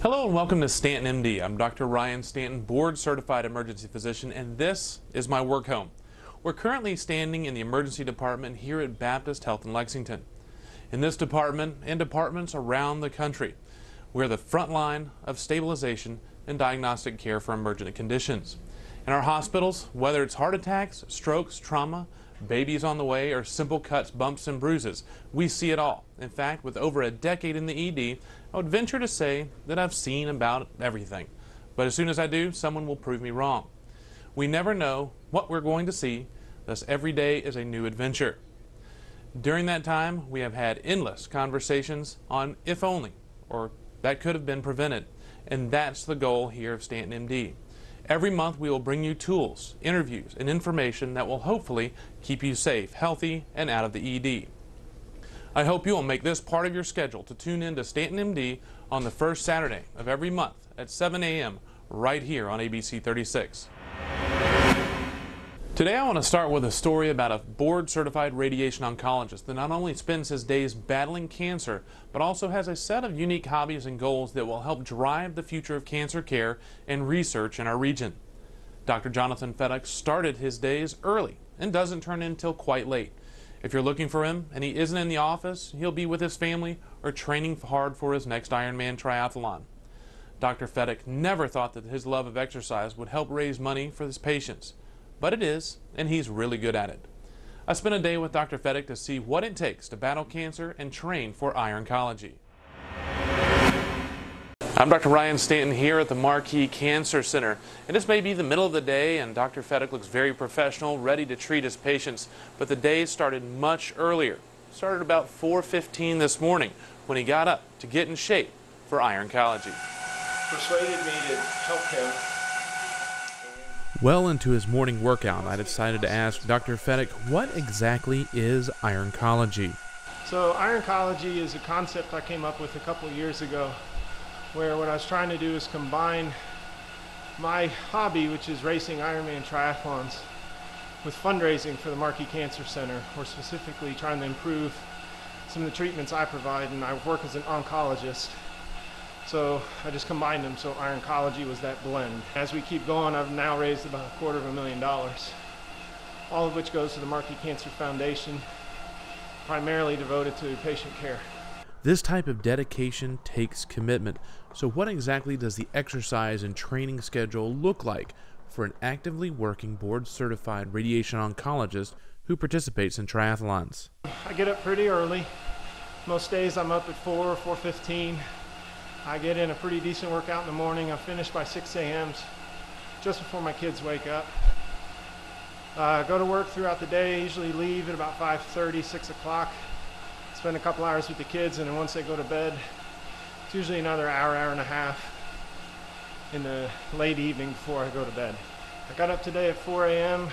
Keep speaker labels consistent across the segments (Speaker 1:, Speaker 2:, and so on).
Speaker 1: Hello and welcome to Stanton MD. I'm Dr. Ryan Stanton, board certified emergency physician, and this is my work home. We're currently standing in the emergency department here at Baptist Health in Lexington. In this department and departments around the country, we're the front line of stabilization and diagnostic care for emergent conditions. In our hospitals, whether it's heart attacks, strokes, trauma, babies on the way, or simple cuts, bumps, and bruises, we see it all. In fact, with over a decade in the ED, I would venture to say that I've seen about everything. But as soon as I do, someone will prove me wrong. We never know what we're going to see, thus every day is a new adventure. During that time, we have had endless conversations on if only, or that could have been prevented. And that's the goal here of Stanton MD. Every month we will bring you tools, interviews, and information that will hopefully keep you safe, healthy, and out of the ED. I hope you will make this part of your schedule to tune in to Stanton MD on the first Saturday of every month at 7 a.m. right here on ABC 36. Today I want to start with a story about a board-certified radiation oncologist that not only spends his days battling cancer, but also has a set of unique hobbies and goals that will help drive the future of cancer care and research in our region. Dr. Jonathan Fedak started his days early and doesn't turn in until quite late. If you're looking for him and he isn't in the office, he'll be with his family or training hard for his next Ironman triathlon. Dr. Fedak never thought that his love of exercise would help raise money for his patients. But it is, and he's really good at it. I spent a day with Dr. Fedak to see what it takes to battle cancer and train for Ironcology. I'm Dr. Ryan Stanton here at the Marquis Cancer Center, and this may be the middle of the day and Dr. Fedak looks very professional, ready to treat his patients, but the day started much earlier. It started about 4:15 this morning when he got up to get in shape for Ironcology.
Speaker 2: Persuaded me to help him.
Speaker 1: Well into his morning workout, I decided to ask Dr. Fedak, what exactly is Ironcology?
Speaker 2: So Ironcology is a concept I came up with a couple of years ago, where what I was trying to do is combine my hobby, which is racing Ironman triathlons, with fundraising for the Marquis Cancer Center, or specifically trying to improve some of the treatments I provide, and I work as an oncologist. So I just combined them, so Ironcology was that blend. As we keep going, I've now raised about $250,000, all of which goes to the Marquis Cancer Foundation, primarily devoted to patient care.
Speaker 1: This type of dedication takes commitment. So what exactly does the exercise and training schedule look like for an actively working board-certified radiation oncologist who participates in triathlons?
Speaker 2: I get up pretty early. Most days I'm up at 4 or 4:15. I get in a pretty decent workout in the morning. I finish by 6 a.m. just before my kids wake up. I go to work throughout the day, usually leave at about 5:30, 6 o'clock. Spend a couple hours with the kids, and then once they go to bed, it's usually another hour, hour and a half in the late evening before I go to bed. I got up today at 4 a.m.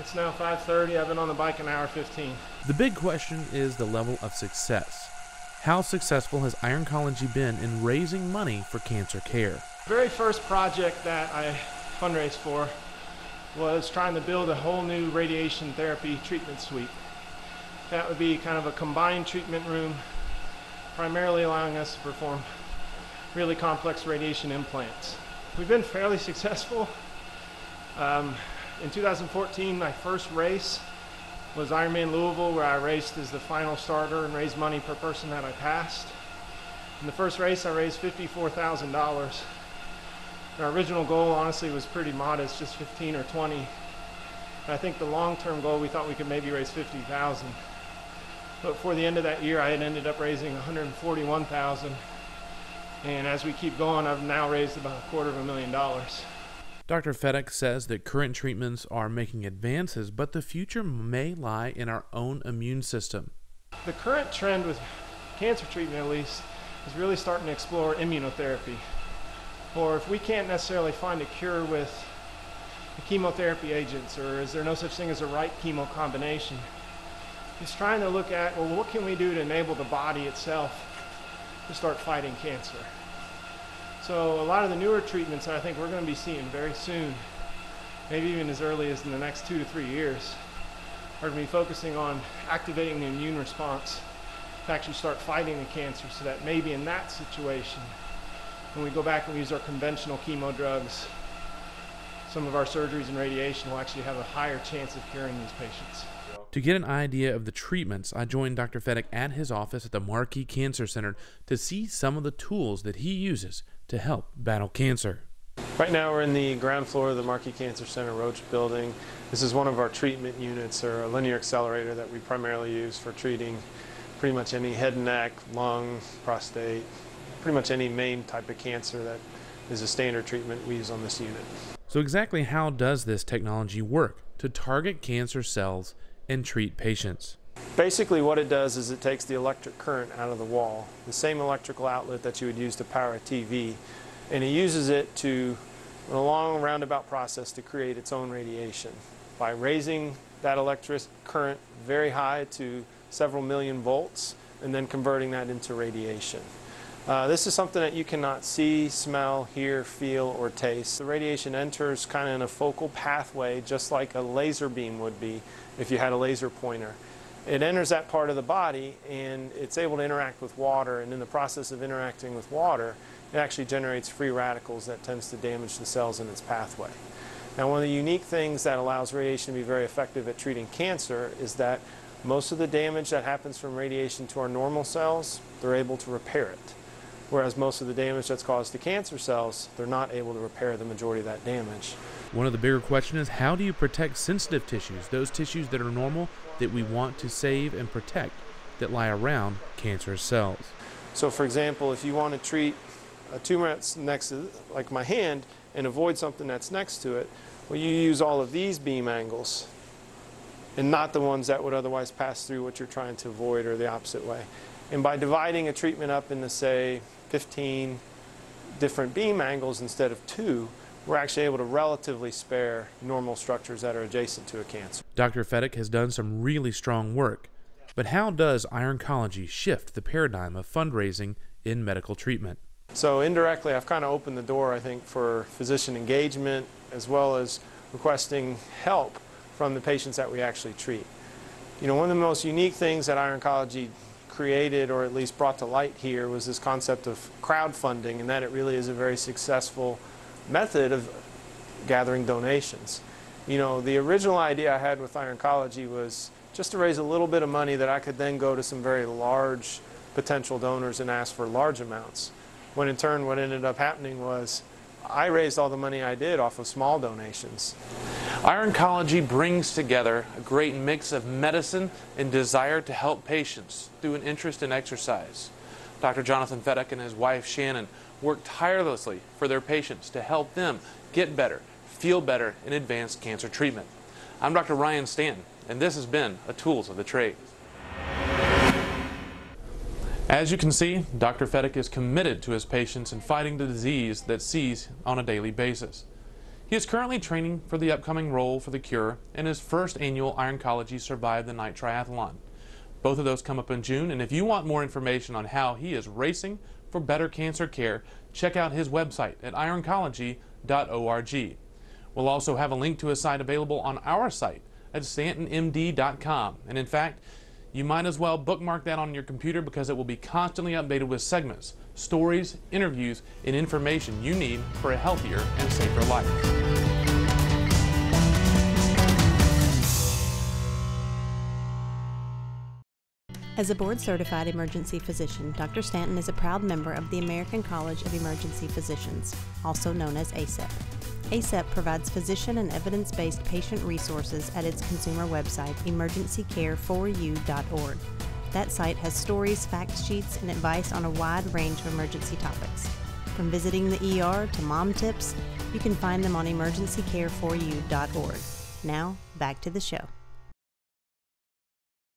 Speaker 2: It's now 5:30. I've been on the bike an hour 15.
Speaker 1: The big question is the level of success. How successful has Ironcology been in raising money for cancer care?
Speaker 2: The very first project that I fundraised for was trying to build a whole new radiation therapy treatment suite. That would be kind of a combined treatment room, primarily allowing us to perform really complex radiation implants. We've been fairly successful. In 2014, my first race was Ironman Louisville, where I raced as the final starter and raised money per person that I passed. In the first race, I raised $54,000. Our original goal, honestly, was pretty modest, just 15 or 20. I think the long-term goal, we thought we could maybe raise 50,000. But before the end of that year, I had ended up raising 141,000. And as we keep going, I've now raised about $250,000.
Speaker 1: Dr. Fedak says that current treatments are making advances, but the future may lie in our own immune system.
Speaker 2: The current trend with cancer treatment, at least, is really starting to explore immunotherapy. Or if we can't necessarily find a cure with the chemotherapy agents, or is there no such thing as a right chemo combination, it's trying to look at, well, what can we do to enable the body itself to start fighting cancer? So a lot of the newer treatments that I think we're going to be seeing very soon, maybe even as early as in the next 2 to 3 years, are going to be focusing on activating the immune response to actually start fighting the cancer, so that maybe in that situation when we go back and use our conventional chemo drugs, some of our surgeries and radiation will actually have a higher chance of curing these patients.
Speaker 1: To get an idea of the treatments, I joined Dr. Fedak at his office at the Markey Cancer Center to see some of the tools that he uses to help battle cancer.
Speaker 2: Right now we're in the ground floor of the Markey Cancer Center Roach building. This is one of our treatment units, or a linear accelerator that we primarily use for treating pretty much any head and neck, lung, prostate, pretty much any main type of cancer that is a standard treatment we use on this unit.
Speaker 1: So exactly how does this technology work to target cancer cells and treat patients?
Speaker 2: Basically what it does is it takes the electric current out of the wall, the same electrical outlet that you would use to power a TV, and it uses it to, in a long roundabout process, to create its own radiation by raising that electric current very high to several million volts and then converting that into radiation. This is something that you cannot see, smell, hear, feel, or taste. The radiation enters kind of in a focal pathway, just like a laser beam would be if you had a laser pointer. It enters that part of the body and it's able to interact with water, and in the process of interacting with water, it actually generates free radicals that tends to damage the cells in its pathway. Now, one of the unique things that allows radiation to be very effective at treating cancer is that most of the damage that happens from radiation to our normal cells, they're able to repair it. Whereas most of the damage that's caused to cancer cells, they're not able to repair the majority of that damage.
Speaker 1: One of the bigger questions is, how do you protect sensitive tissues, those tissues that are normal that we want to save and protect that lie around cancerous cells?
Speaker 2: So for example, if you want to treat a tumor that's next to, like my hand, and avoid something that's next to it, well, you use all of these beam angles and not the ones that would otherwise pass through what you're trying to avoid, or the opposite way. And by dividing a treatment up into, say, 15 different beam angles instead of 2, we're actually able to relatively spare normal structures that are adjacent to a cancer.
Speaker 1: Dr. Fedak has done some really strong work, but how does ironcology shift the paradigm of fundraising in medical treatment?
Speaker 2: So indirectly, I've kind of opened the door, I think, for physician engagement as well as requesting help from the patients that we actually treat. You know, one of the most unique things that ironcology created, or at least brought to light here, was this concept of crowdfunding, and that it really is a very successful method of gathering donations. You know, the original idea I had with ironcology was just to raise a little bit of money that I could then go to some very large potential donors and ask for large amounts. When in turn what ended up happening was I raised all the money I did off of small donations.
Speaker 1: Ironcology brings together a great mix of medicine and desire to help patients through an interest in exercise. Dr. Jonathan Fedak and his wife Shannon work tirelessly for their patients to help them get better, feel better in advanced cancer treatment. I'm Dr. Ryan Stanton, and this has been a Tools of the Trade. As you can see, Dr. Fedak is committed to his patients in fighting the disease that sees on a daily basis. He is currently training for the upcoming role for the cure and his first annual Ironcology Survive the Night Triathlon. Both of those come up in June, and if you want more information on how he is racing for better cancer care, check out his website at ironcology.org. We'll also have a link to his site available on our site at stantonmd.com, and in fact, you might as well bookmark that on your computer because it will be constantly updated with segments, stories, interviews, and information you need for a healthier and safer life.
Speaker 3: As a board-certified emergency physician, Dr. Stanton is a proud member of the American College of Emergency Physicians, also known as ACEP. ACEP provides physician and evidence-based patient resources at its consumer website, emergencycare4u.org. That site has stories, fact sheets, and advice on a wide range of emergency topics. From visiting the ER to mom tips, you can find them on emergencycare4u.org. Now, back to the show.